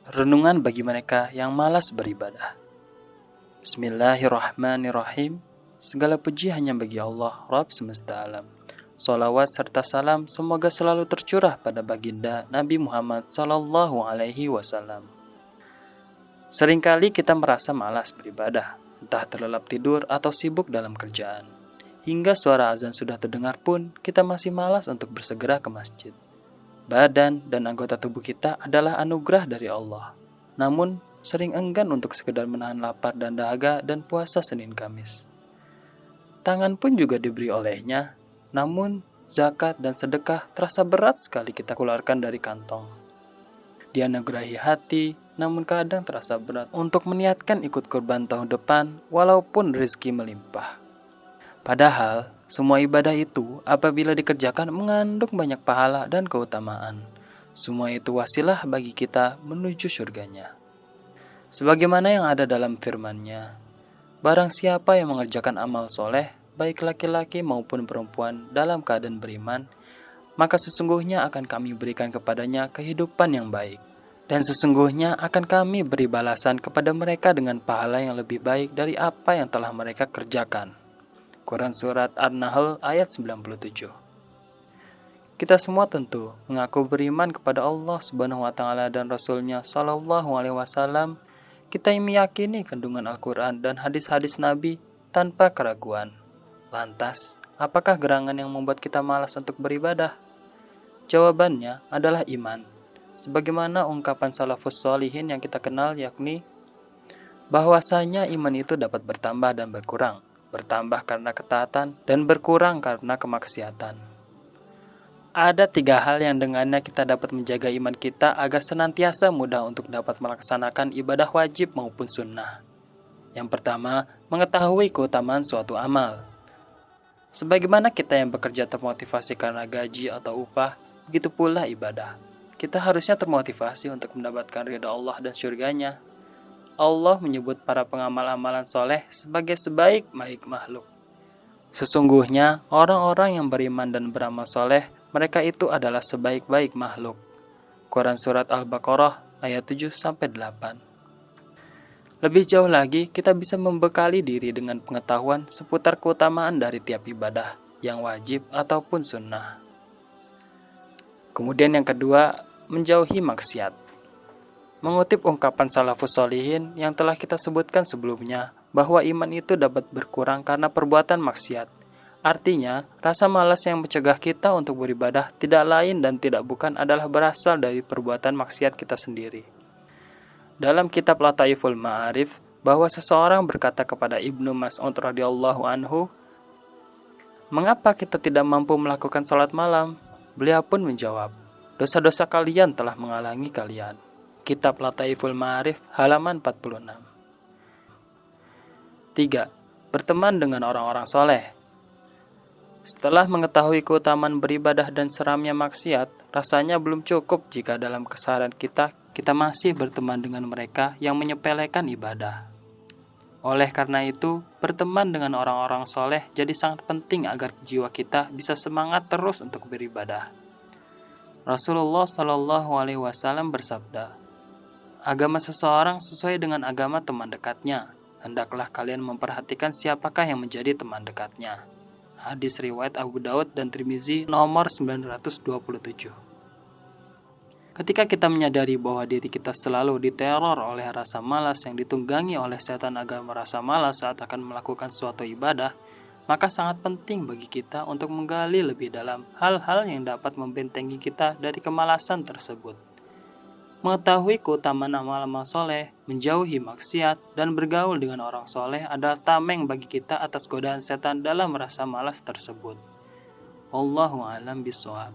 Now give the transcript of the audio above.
Renungan bagi mereka yang malas beribadah. Bismillahirrahmanirrahim. Segala puji hanya bagi Allah, Rabb semesta alam. Salawat serta salam semoga selalu tercurah pada baginda Nabi Muhammad sallallahu alaihi wasallam. Seringkali kita merasa malas beribadah, entah terlelap tidur atau sibuk dalam kerjaan. Hingga suara azan sudah terdengar pun, kita masih malas untuk bersegera ke masjid. Badan dan anggota tubuh kita adalah anugerah dari Allah. Namun, sering enggan untuk sekedar menahan lapar dan dahaga dan puasa Senin Kamis. Tangan pun juga diberi olehnya, namun zakat dan sedekah terasa berat sekali kita keluarkan dari kantong. Dianugerahi hati, namun kadang terasa berat untuk meniatkan ikut kurban tahun depan walaupun rezeki melimpah. Padahal, semua ibadah itu apabila dikerjakan mengandung banyak pahala dan keutamaan. Semua itu wasilah bagi kita menuju surganya. Sebagaimana yang ada dalam firman-Nya, barang siapa yang mengerjakan amal soleh, baik laki-laki maupun perempuan dalam keadaan beriman, maka sesungguhnya akan kami berikan kepadanya kehidupan yang baik. Dan sesungguhnya akan kami beri balasan kepada mereka dengan pahala yang lebih baik dari apa yang telah mereka kerjakan. Quran Surat An-Nahl ayat 97. Kita semua tentu mengaku beriman kepada Allah Subhanahu wa Ta'ala dan Rasul-Nya Sallallahu Alaihi Wasallam. Kita meyakini kandungan Al-Quran dan hadis-hadis Nabi tanpa keraguan. Lantas, apakah gerangan yang membuat kita malas untuk beribadah? Jawabannya adalah iman. Sebagaimana ungkapan salafus sholihin yang kita kenal, yakni bahwasanya iman itu dapat bertambah dan berkurang. Bertambah karena ketaatan dan berkurang karena kemaksiatan. Ada 3 hal yang dengannya kita dapat menjaga iman kita agar senantiasa mudah untuk dapat melaksanakan ibadah wajib maupun sunnah. Yang pertama, mengetahui keutamaan suatu amal. Sebagaimana kita yang bekerja termotivasi karena gaji atau upah, begitu pula ibadah. Kita harusnya termotivasi untuk mendapatkan ridha Allah dan surganya. Allah menyebut para pengamal amalan soleh sebagai sebaik-baik makhluk. Sesungguhnya, orang-orang yang beriman dan beramal soleh, mereka itu adalah sebaik-baik makhluk. Quran Surat Al-Baqarah ayat 7-8. Lebih jauh lagi, kita bisa membekali diri dengan pengetahuan seputar keutamaan dari tiap ibadah, yang wajib ataupun sunnah. Kemudian yang kedua, menjauhi maksiat. Mengutip ungkapan salafus sholihin yang telah kita sebutkan sebelumnya, bahwa iman itu dapat berkurang karena perbuatan maksiat. Artinya, rasa malas yang mencegah kita untuk beribadah tidak lain dan tidak bukan adalah berasal dari perbuatan maksiat kita sendiri. Dalam kitab Lataiful Ma'arif, bahwa seseorang berkata kepada Ibnu Mas'ud radhiyallahu anhu, "Mengapa kita tidak mampu melakukan salat malam?" Beliau pun menjawab, "Dosa-dosa kalian telah menghalangi kalian." Kitab Lataiful Ma'arif halaman 46. 3. Berteman dengan orang-orang soleh. Setelah mengetahui keutamaan beribadah dan seramnya maksiat, rasanya belum cukup jika dalam keseharian kita masih berteman dengan mereka yang menyepelekan ibadah. Oleh karena itu, berteman dengan orang-orang soleh jadi sangat penting agar jiwa kita bisa semangat terus untuk beribadah. Rasulullah Shallallahu Alaihi Wasallam bersabda, "Agama seseorang sesuai dengan agama teman dekatnya. Hendaklah kalian memperhatikan siapakah yang menjadi teman dekatnya." Hadis riwayat Abu Daud dan Tirmizi nomor 927. Ketika kita menyadari bahwa diri kita selalu diteror oleh rasa malas yang ditunggangi oleh setan agar merasa malas saat akan melakukan suatu ibadah, maka sangat penting bagi kita untuk menggali lebih dalam hal-hal yang dapat membentengi kita dari kemalasan tersebut. Mengetahui keutamaan amal-amal soleh, menjauhi maksiat, dan bergaul dengan orang soleh adalah tameng bagi kita atas godaan setan dalam rasa malas tersebut. Wallahu a'lam bishawab.